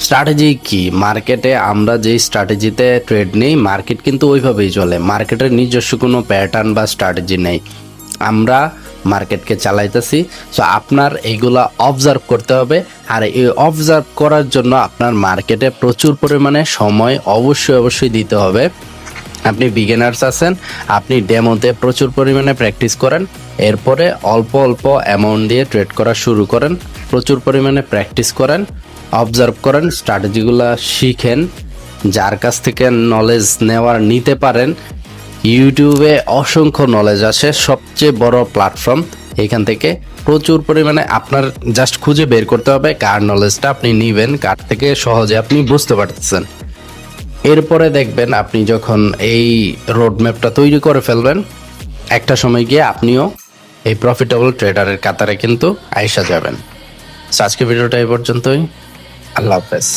Strategy কি? মার্কেটে আমরা যেই স্ট্র্যাটেজিতে ট্রেড নেই, মার্কেট কিন্তু ওইভাবেই চলে। মার্কেটের নিজস্ব কোনো প্যাটার্ন বা স্ট্র্যাটেজি নেই, আমরা মার্কেটকে চালাইতেছি। সো আপনার এইগুলা অবজার্ভ করতে হবে। আর এই অবজার্ভ করার জন্য আপনার মার্কেটে প্রচুর পরিমাণে সময় অবশ্যই দিতে হবে। আপনি বিগিনার্স আছেন, আপনি ডেমোতে প্রচুর পরিমাণে প্র্যাকটিস করেন, এরপরে অল্প অল্প অ্যামাউন্ট দিয়ে ট্রেড করা শুরু করেন, প্রচুর পরিমাণে প্র্যাকটিস করেন, অবজার্ভ করেন, স্ট্র্যাটেজিগুলো শিখেন। যার কাছ থেকে নলেজ নিতে পারেন। ইউটিউবে অসংখ্য নলেজ আসে, সবচেয়ে বড় প্ল্যাটফর্ম। এখান থেকে প্রচুর পরিমাণে আপনার জাস্ট খুঁজে বের করতে হবে কার নলেজটা আপনি নেবেন, কার থেকে সহজে আপনি বুঝতে পারতেছেন। এরপরে দেখবেন আপনি যখন এই রোডম্যাপটা তৈরি করে ফেলবেন, একটা সময় গিয়ে আপনিও এই প্রফিটেবল ট্রেডারের কাতারে কিন্তু আইসা যাবেন। আজকে ভিডিওটা এই পর্যন্তই। আল্লাহ হাফেজ।